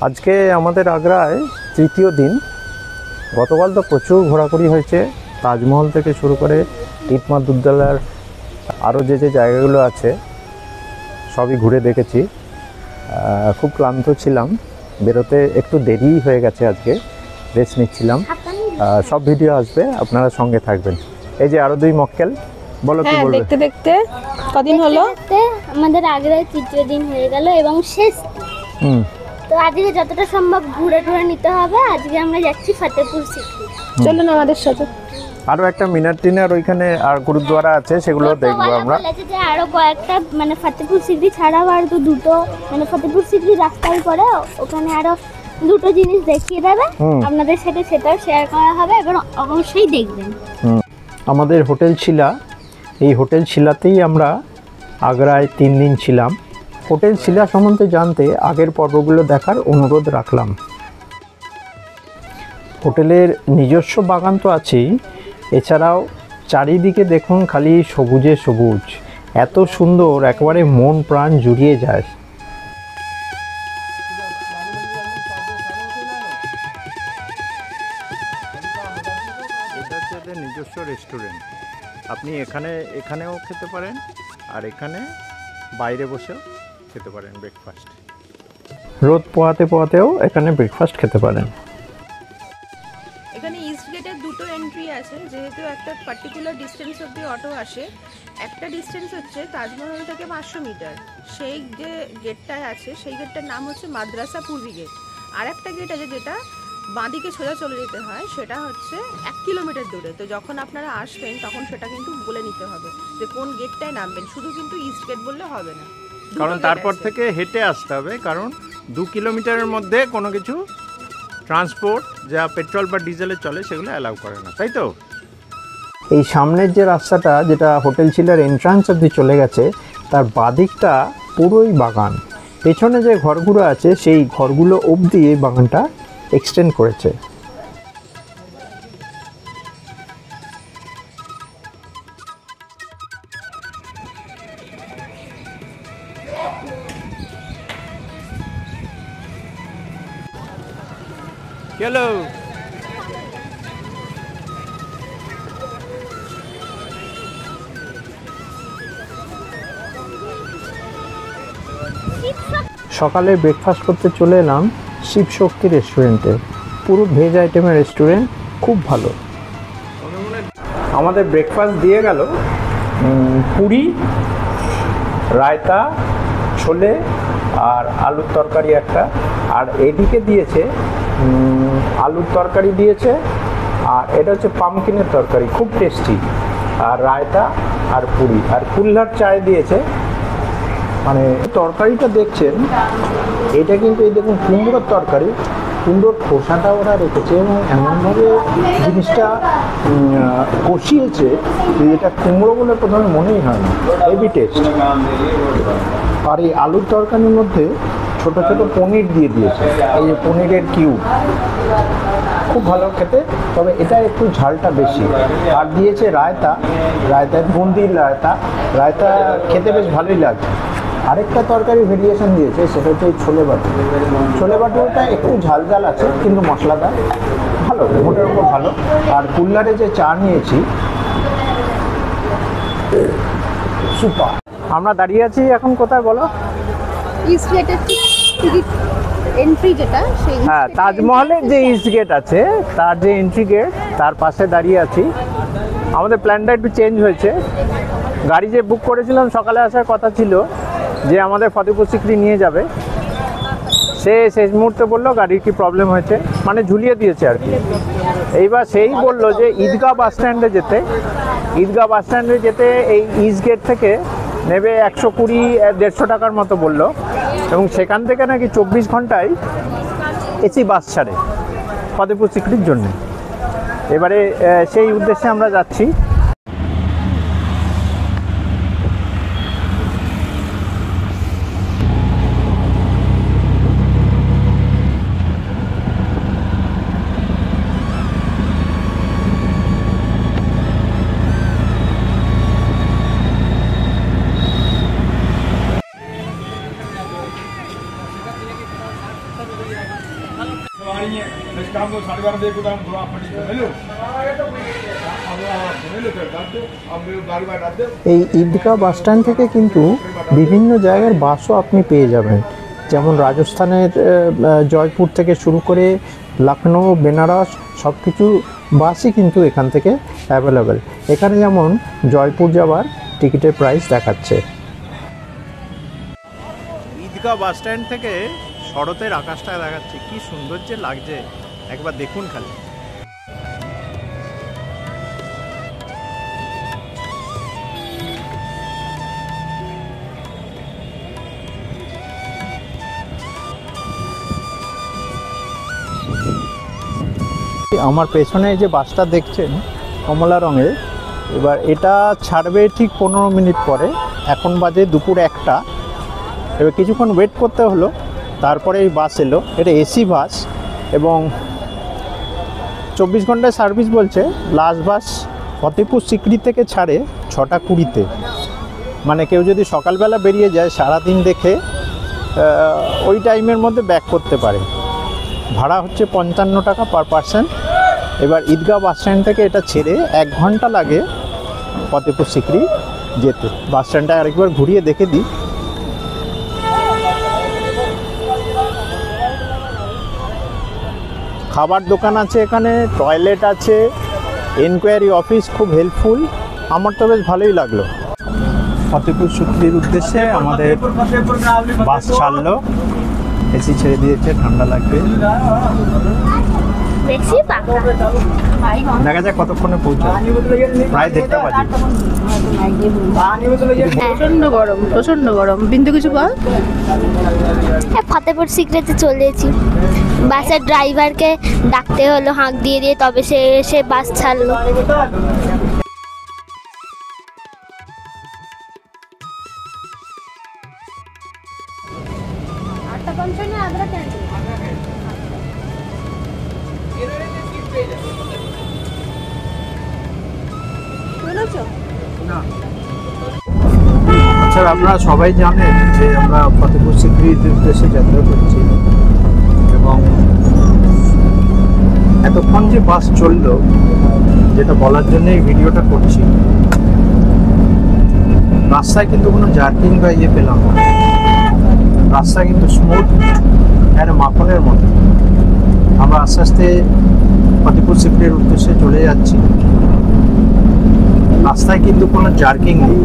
আজকে আমাদের আগ্রায় তৃতীয় দিন। গতকাল তো প্রচুর ঘোরাঘুরি হয়েছে, তাজমহল থেকে শুরু করে ইটমাদুদ্দৌলার আরও যে জায়গাগুলো আছে সবই ঘুরে দেখেছি। খুব ক্লান্ত ছিলাম, বেরোতে একটু দেরি হয়ে গেছে, আজকে রেস্ট নিচ্ছিলাম। সব ভিডিও আসবে, আপনারা সঙ্গে থাকবেন। এই যে আরও দুই মক্কেল, বলো কি বলবে? দেখতে দেখতে কদিন হলো আমাদের আগ্রায় তৃতীয় দিন হয়ে গেল এবং শেষ। তো আজকে যতটা সম্ভব ঘুরে টুরে নিতে হবে। আজকে আমরা যাচ্ছি ফতেপুর সিক্রি। চলুন আমাদের সাথে। আরও একটা মিনার টিনার ওইখানে আর গুরুদ্বারা আছে, সেগুলো দেখবো আমরা। বলেছে যে আরো কয়েকটা মানে ফতেপুর সিক্রি ছাড়াও আর তো দুটো মানে ফতেপুর সিক্রি রাস্তায় পরে ওখানে আরো দুটো জিনিস দেখিয়ে দেবে আপনাদের সাথে, সেটাও শেয়ার করা হবে এবং অবশ্যই দেখবেন। আমাদের হোটেল শিলা, এই হোটেল শিলাতেই আমরা আগ্রায় 3 দিন ছিলাম। হোটেল শিলা সম্বন্ধে জানতে আগের পর্বগুলো দেখার অনুরোধ রাখলাম। হোটেলের নিজস্ব বাগান তো আছেই, এছাড়াও চারিদিকে দেখুন খালি সবুজে সবুজ, এত সুন্দর, একেবারে মন প্রাণ জুড়িয়ে যায়। এটা হচ্ছে ওদের নিজস্ব রেস্টুরেন্ট। আপনি এখানেও খেতে পারেন, আর এখানে বাইরে বসেও খেতে পারেন ব্রেকফাস্ট। রোদ পোয়াতেও এখানে ব্রেকফাস্ট খেতে পারেন। এখানে ইস্ট গেটের দুটো এন্ট্রি আছে, যেহেতু একটা পার্টিকুলার ডিস্টেন্স অবধি অটো আসে। একটা ডিস্টেন্স হচ্ছে তাজমহল থেকে 500 মিটার, সেই যে গেটটায় আছে সেই গেটটার নাম হচ্ছে মাদ্রাসা পূর্বী গেট। আর একটা গেট আছে যেটা বাঁদিকে সোজা চলে যেতে হয়, সেটা হচ্ছে 1 কিলোমিটার দূরে। তো যখন আপনারা আসবেন তখন সেটা কিন্তু বলে নিতে হবে যে কোন গেটটায় নামবেন, শুধু কিন্তু ইস্ট গেট বললে হবে না, কারণ তারপর থেকে হেঁটে আসতে হবে, কারণ 2 কিলোমিটারের মধ্যে কোনো কিছু ট্রান্সপোর্ট যা পেট্রোল বা ডিজেলে চলে সেগুলো অ্যালাউ করে না, তাই তো? এই সামনের যে রাস্তাটা, যেটা হোটেল শিলার এন্ট্রান্স অবধি চলে গেছে, তার বাদিকটা পুরোই বাগান। পেছনে যে ঘরগুলো আছে সেই ঘরগুলো অবধি এই বাগানটা এক্সটেন্ড করেছে। হ্যালো, সকালে ব্রেকফাস্ট করতে চলে এলাম শিবশক্তি রেস্টুরেন্টে। পুরো ভেজ আইটেমের রেস্টুরেন্ট, খুব ভালো। আমাদের ব্রেকফাস্ট দিয়ে গেল পুরি, রায়তা, ছোলে আর আলুর তরকারি একটা, আর এদিকে দিয়েছে আলুর তরকারি দিয়েছে, আর এটা হচ্ছে পামকিনের তরকারি, খুব টেস্টি, আর রায়তা আর পুরি, আর কুল্লার চায় দিয়েছে। মানে তরকারিটা দেখছেন, এটা কিন্তু এই দেখুন কুমড়োর তরকারি, কুমড়োর খোসাটা ওরা রেখেছে এবং এমনভাবে জিনিসটা কষিয়েছে যে এটা কুমড়ো বলে প্রথমে মনেই হয় না, হেভি টেস্ট। আর এই আলুর তরকারির মধ্যে ছোট ছোট পনির দিয়ে দিয়েছে, এই যে পনিরের কিউব, খুব ভালো খেতে, তবে এটা একটু ঝালটা বেশি। আর দিয়েছে রায়তা, রায়তায় বুন্দির রায়তা খেতে বেশ ভালোই লাগছে। আরেকটা তরকারি ভেরিয়েশন দিয়েছে, সেটা হচ্ছে এই ছোলে বাটুর। ছোলে বাটুরটা একটু ঝাল ঝাল আছে কিন্তু মশলাদার, ভালো, মোটের উপর ভালো। আর কুল্লারে যে চা নিয়েছি, সুপার। আমরা দাঁড়িয়ে আছি এখন কোথায় বলো? ইস্ট গেটের টিকিট এন্ট্রি যেটা, সেই হ্যাঁ, তাজমহলের যে ইস্ট গেট আছে তার যে এন্ট্রি গেট, তার পাশে দাঁড়িয়ে আছি। আমাদের প্ল্যানটা একটু চেঞ্জ হয়েছে। গাড়ি যে বুক করেছিলাম, সকালে আসার কথা ছিল যে আমাদের ফতেপুর সিক্রি নিয়ে যাবে, সে শেষ মুহূর্তে বললো গাড়ির কি প্রবলেম হয়েছে, মানে ঝুলিয়ে দিয়েছে আর কি। এইবার সেই বললো যে ঈদগাহ বাস স্ট্যান্ডে যেতে এই ইস্ট গেট থেকে নেবে 120-150 টাকার মতো বললো, এবং সেখান থেকে নাকি 24 ঘন্টায় এসি বাস ছাড়ে ফতেপুর সিক্রির জন্য। এবারে সেই উদ্দেশ্যে আমরা যাচ্ছি। এই ঈদগাহ বাস স্ট্যান্ড থেকে কিন্তু বিভিন্ন জায়গার বাসও আপনি পেয়ে যাবেন, যেমন রাজস্থানের জয়পুর থেকে শুরু করে লখনৌ, বেনারস সব কিছু বাসই কিন্তু এখান থেকে অ্যাভেলেবেল। এখানে যেমন জয়পুর যাওয়ার টিকিটের প্রাইস দেখাচ্ছে। ঈদগাহ বাস স্ট্যান্ড থেকে শরতের আকাশটা দেখাচ্ছে, কি সুন্দর যে লাগছে, একবার দেখুন খালি। আমার পেছনে যে বাসটা দেখছেন কমলা রঙের, এবার এটা ছাড়বে ঠিক 15 মিনিট পরে। এখন বাজে দুপুর 1টা। এবার কিছুক্ষণ ওয়েট করতে হলো, তারপরে এই বাস এলো। এটা এসি বাস এবং 24 ঘন্টায় সার্ভিস বলছে। লাস্ট বাস ফতেপুর সিকরি থেকে ছাড়ে 6টা 20-তে। মানে কেউ যদি সকালবেলা বেরিয়ে যায়, সারাদিন দেখে ওই টাইমের মধ্যে ব্যাক করতে পারে। ভাড়া হচ্ছে 55 টাকা পার পার্সন। এবার ঈদগাহ বাস স্ট্যান্ড থেকে এটা ছেড়ে 1 ঘন্টা লাগে ফতেপুর সিকরি যেতে। বাস স্ট্যান্ডটা আরেকবার ঘুরিয়ে দেখে দিই। খাবার দোকান আছে এখানে, টয়লেট আছে, এনকোয়ারি অফিস, খুব হেল্পফুল। আমার তো বেশ ভালোই লাগলো। ফতেপুর সিকরির উদ্দেশ্যে আমাদের বাস ছাড়লো, এসি ছেড়ে দিয়েছে, ঠান্ডা লাগবে। দেখা যাক কতক্ষণে পৌঁছায়, প্রায় 1:30 বাজে। প্রচন্ড গরম, প্রচন্ড গরম। বিন্দু কিছু বল। ফতেপুর সিকরিতে চলে এসেছি। বাসের ড্রাইভারকে ডাকতে হলো, হাঁক দিয়ে দিয়ে তবে সে এসে বাস ছাড়লো। আচ্ছা, আপনারা সবাই জানেন যে আমরা ফতেপুর সিকরির উদ্দেশ্যে যাত্রা করছি এবং এতক্ষণ যে বাস চললো, যেটা বলার জন্য এই ভিডিওটা করছি। রাস্তায় কিন্তু কোনো জার্কিং বা ইয়ে পেলাম না। রাস্তা কিন্তু স্মুথ আর মাখনের মতো। আমরা আস্তে আস্তে ফতেপুর সিকরির উদ্দেশ্যে চলে যাচ্ছি। রাস্তায় কিন্তু কোনো জার্কিং নেই।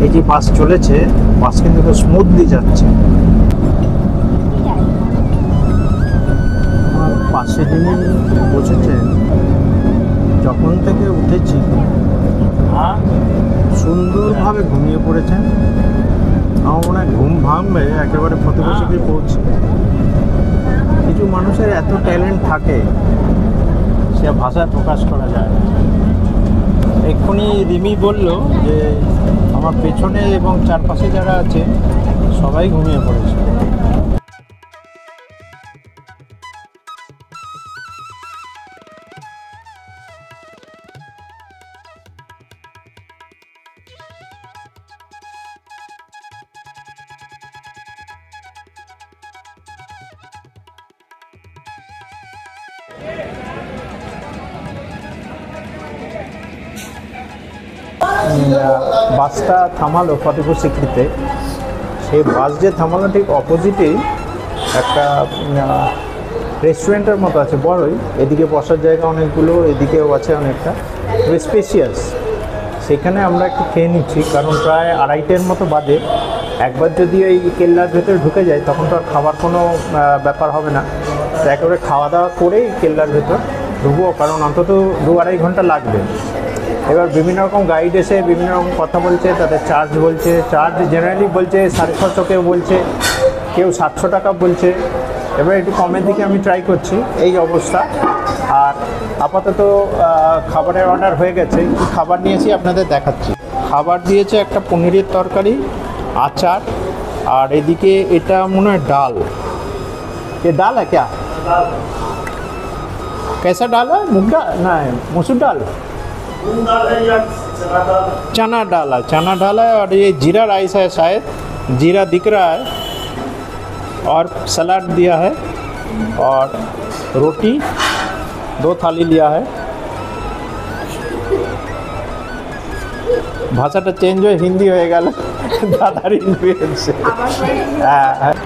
এই যে বাস চলেছে, বাস কিন্তু স্মুথলি যাচ্ছে। আমার পাশে যিনি বসেছেন, যখন থেকে উঠেছি সুন্দরভাবে ঘুমিয়ে পড়েছেন। আমার মনে হয় ঘুম ভাঙবে একেবারে ফতেপুর সিকরি পৌঁছে। কিছু মানুষের এত ট্যালেন্ট থাকে, সে ভাষায় প্রকাশ করা যায় না। এক্ষুনি রিমি বলল যে আমার পেছনে এবং চারপাশে যারা আছে সবাই ঘুমিয়ে পড়েছে। বাসটা থামালো ফতেপুর সিকরিতে। সেই বাস যে থামালো ঠিক অপোজিটেই একটা রেস্টুরেন্টের মতো আছে বড়ই। এদিকে বসার জায়গা অনেকগুলো, এদিকেও আছে অনেকটা, স্পেশিয়াস। সেখানে আমরা একটু খেয়ে নিচ্ছি, কারণ প্রায় 2:30-এর মতো বাজে। একবার যদি এই কেল্লার ভেতরে ঢুকে যায় তখন তো আর খাবার কোনো ব্যাপার হবে না। তো একেবারে খাওয়া দাওয়া করেই কেল্লার ভেতর ঢুকবো, কারণ অন্তত 2-2.5 ঘন্টা লাগবে। এবার বিভিন্ন রকম গাইড এসে বিভিন্ন রকম কথা বলছে, তাদের চার্জ বলছে। চার্জ জেনারেলি বলছে 650, কেউ বলছে, কেউ 700 টাকা বলছে। এবার একটু কমের দিকে আমি ট্রাই করছি, এই অবস্থা। আর আপাতত খাবারের অর্ডার হয়ে গেছে। কি খাবার নিয়েছি আপনাদের দেখাচ্ছি। খাবার দিয়েছে একটা পনিরের তরকারি, আচার, আর এদিকে এটা মনে হয় ডাল। ये दाल है क्या? कैसा दाल है? मूंग दाल? नहीं, मसूर दाल, चना दाल है। चना दाल है और ये जीरा राइस है, शायद जीरा दिख रहा है। और सलाद दिया है और रोटी 2 थाली लिया है। ভাষাটা চেঞ্জ হয়ে হিন্দি হয়ে গেল দাদার ইনফ্লুয়েন্সে।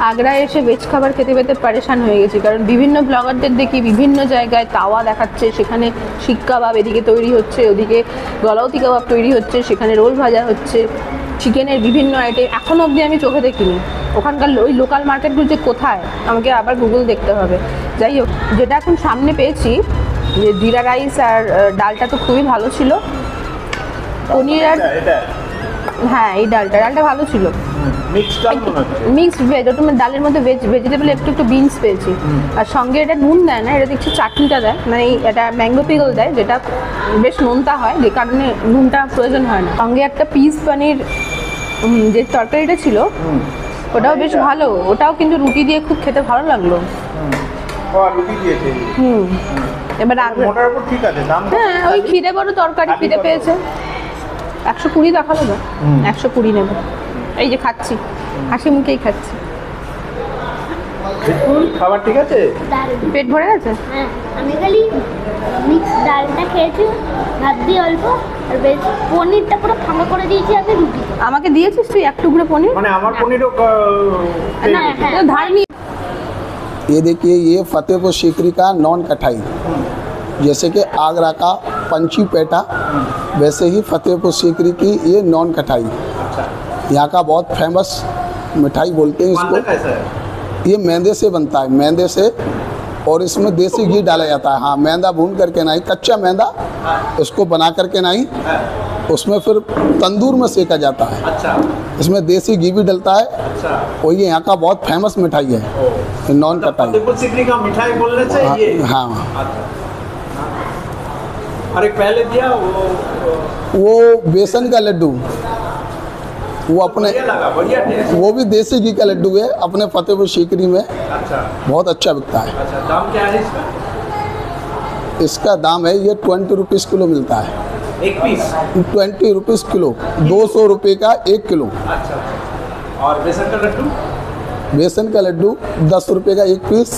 আগ্রায় এসে ভেজ খাবার খেতে খেতে পারেশান হয়ে গেছি, কারণ বিভিন্ন ব্লগারদের দেখি বিভিন্ন জায়গায় তাওয়া দেখাচ্ছে, সেখানে শিক কাবাব এদিকে তৈরি হচ্ছে, ওদিকে গলাউতি কাবাব তৈরি হচ্ছে, সেখানে রোল ভাজা হচ্ছে, চিকেনের বিভিন্ন আইটেম। এখনও অবধি আমি চোখে দেখিনি। ওখানকার ওই লোকাল মার্কেটগুলো যে কোথায় আমাকে আবার গুগল দেখতে হবে। যাই হোক, যেটা এখন সামনে পেয়েছি যে জিরা রাইস আর ডালটা তো খুবই ভালো ছিল। পনির আর হ্যাঁ, এই ডালটা ভালো ছিল। মিক্সড ভেজ, ওটা ডালের মধ্যে ভেজিটেবল একটু বিনস পেয়েছি। আর সঙ্গে এটা নুন দেয় না, এটা দেখছি চাটনিটা দেয়, মানে এটা ম্যাঙ্গো পিকল দেয়, যেটা বেশ নোনতা হয়, যে কারণে নুনটা প্রয়োজন হয় না। সঙ্গে একটা পিস পানির যে তরকারিটা ছিল ওটাও বেশ ভালো, ওটাও কিন্তু রুটি দিয়ে খুব খেতে ভালো লাগলো। এবার হ্যাঁ, ওই খিদে বড় তরকারি খিদে পেয়েছে। 120 দেখালো তো, 120 নেব। এই যে খাচ্ছি, হাসি মুখেই খাচ্ছি। খাবার ঠিক আছে, পেট ভরে গেছে। হ্যাঁ, আমি খালি মিক্স ডালটা খেয়েছি, ভাত দিয়ে অল্প, আর বেশ পনিরটা পুরো ফাঁকা করে দিয়েছি আমি রুটি। আমাকে দিয়েছিস তুই এক টুকরো পনির? মানে আমার পনিরও না, হ্যাঁ ধার নিয়ে। ये देखिए, ये फतेहपुर सीकरी का नॉन कटाई, जैसे कि आगरा का पंची पेटा, वैसे ही फतेहपुर सीकरी की ये नॉन कटाई। यहाँ का बहुत फेमस मिठाई बोलते हैं इसको। ये मैदे से बनता है, मैदे से, और इसमें देसी घी डाला जाता है। हाँ, मैदा भून करके नहीं, कच्चा मैदा इसको बना करके नहीं, उसमें फिर तंदूर में सेका जाता है। इसमें देसी घी भी डलता है। और ये यहाँ का बहुत फेमस मिठाई है, नॉन कटाई। का मिठाई बोलने से ये हाँ, और एक पहले दिया वो बेसन का लड्डू, वो अपने बढ़िया टेस्ट। वो भी देसी घी का लड्डू है, अपने फतेहपुर सीकरी में अच्छा बहुत अच्छा बिकता है। अच्छा, दाम क्या है इसका? इसका दाम है, ये 20 रुपीज़ किलो मिलता है। एक पीस? 20 रुपीज़ किलो, 200 रुपये का 1 किलो। अच्छा, और बेसन का लड्डू? बेसन का लड्डू 10 रुपये का 1 पीस,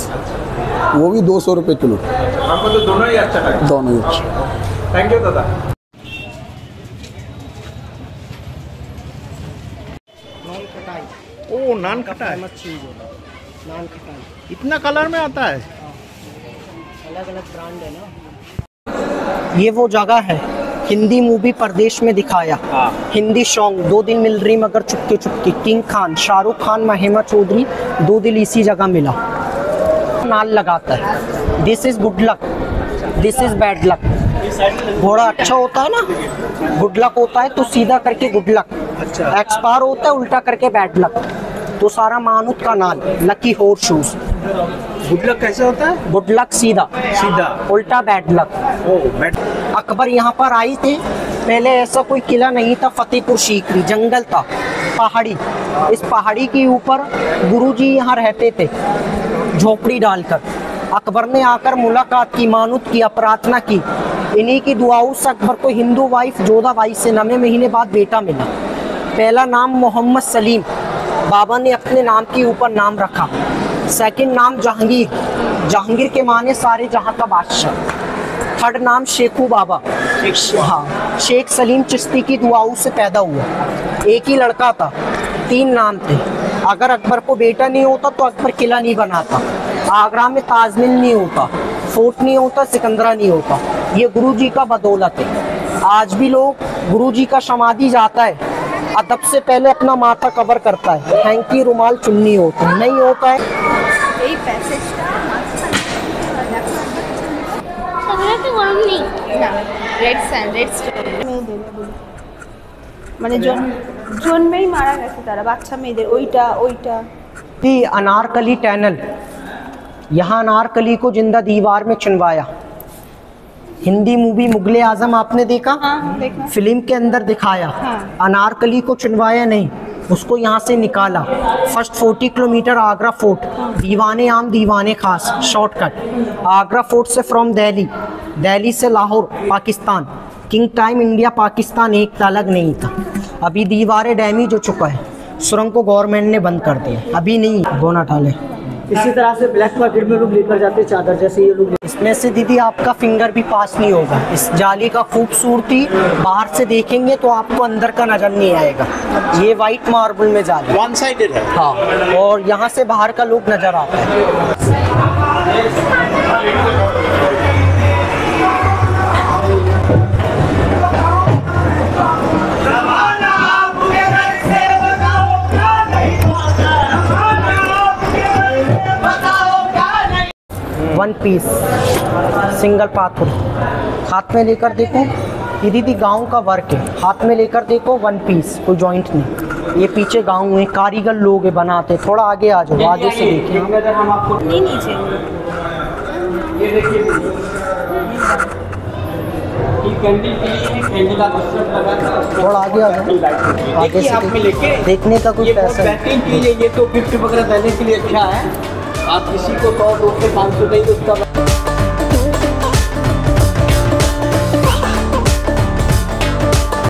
वो भी 200 रुपये किलो। हमको तो दोनों ही अच्छा लगा। दोनों ही अच्छे। थैंक यू दादा। ओ, नान खटा है, नान खटाई इतना कलर में आता है। अलग अलग ब्रांड है ना। ये वो जगह है, हिंदी मूवी परदेश में दिखाया, हिंदी सॉन्ग 2 दिन मिल रही मगर चुपके चुपके, किंग खान, शाहरुख खान, महिमा चौधरी, 2 दिल इसी जगह मिला। नाल लगाता है, this is good luck, this is bad luck. घोड़ा अच्छा होता है ना, गुड लक होता है तो सीधा करके गुड लक, एक्सपायर होता है उल्टा करके बैड लक। तो सारा मानुत का नाल, lucky horse shoes. Good luck कैसे होता है? गुड लक सीधा, सीधा, उल्टा बैड लक। ओ बैड। अकबर यहाँ पर आए थे, पहले ऐसा कोई किला नहीं था, फतेहपुर सीकरी जंगल था, पहाड़ी। इस पहाड़ी के ऊपर गुरुजी यहाँ रहते थे झोपड़ी डालकर। अकबर ने आकर मुलाकात की, मानुत किया, प्रार्थना की। इन्हीं की दुआओं से अकबर को हिंदू वाइफ जोधाबाई से 9 महीने बाद बेटा मिला। पहला नाम मोहम्मद सलीम, बाबा ने अपने नाम के ऊपर नाम रखा। सेकंड नाम जहांगीर, जहांगीर के माने सारे जहां का बादशाह। थर्ड नाम शेखू बाबा, हाँ, शेख सलीम चिश्ती की दुआओं से पैदा हुआ। एक ही लड़का था, 3 नाम थे। अगर अकबर को बेटा नहीं होता तो अकबर किला नहीं बनाता, आगरा में ताजमहल नहीं होता, फोर्ट नहीं होता, सिकंदरा नहीं होता। ये गुरुजी का बदौलत है। आज भी लोग गुरुजी का समाधि जाता है, अदब से पहले अपना माथा कवर करता है, हैंकी रुमाल चुन्नी होता है, नहीं होता है। এই প্যাসেজটা তাহলে তো গরম নেই। না, রেড স্যান্ড, রেড স্টোন মানে জন্মেই মারা গেছে তারা, বাচ্চা মেয়েদের। ওইটা भी अनारकली टनल, यहाँ अनारकली को जिंदा दीवार में चुनवाया। हिंदी मूवी मुगले आजम आपने देखा? हाँ, देखा। फिल्म के अंदर दिखाया। हाँ। अनारकली को चुनवाया नहीं, उसको यहाँ से निकाला। फर्स्ट 40 किलोमीटर आगरा फोर्ट, दीवाने आम दीवाने खास, शॉर्टकट। आगरा फोर्ट से फ्रॉम दिल्ली, दिल्ली से Lahore Pakistan. King time India Pakistan एक अलग नहीं था। अभी दीवारें डैमेज हो चुका है, सुरंग को गवर्नमेंट ने बंद कर दिया, अभी नहीं बोनाटाले। इसी तरह से ब्लैक मार्केट में लोग लेकर जाते हैं चादर, जैसे ये लोग। इसमें से दीदी आपका फिंगर भी पास नहीं होगा। इस जाली का खूबसूरती बाहर से देखेंगे तो आपको अंदर का नजर नहीं आएगा। ये वाइट मार्बल में जाली वन साइडेड है। हाँ, और यहाँ से बाहर का लुक नजर आता है। 1 पीस सिंगल पाथर। हाथ में लेकर देखो, ये दीदी गाँव का वर्क है। हाथ में लेकर देखो 1 पीस, कोई जॉइंट नहीं। ये पीछे गाँव में कारीगर लोग बनाते। थोड़ा आगे आ जाओ, आगे से देखिए। नहीं नीचे थोड़ा आगे आ जाओ, आगे से देखने का कुछ पैसा है। ये तो गिफ्ट वगैरह देने के लिए अच्छा है। आप किसी को 100, 200, 500 देंगे उसका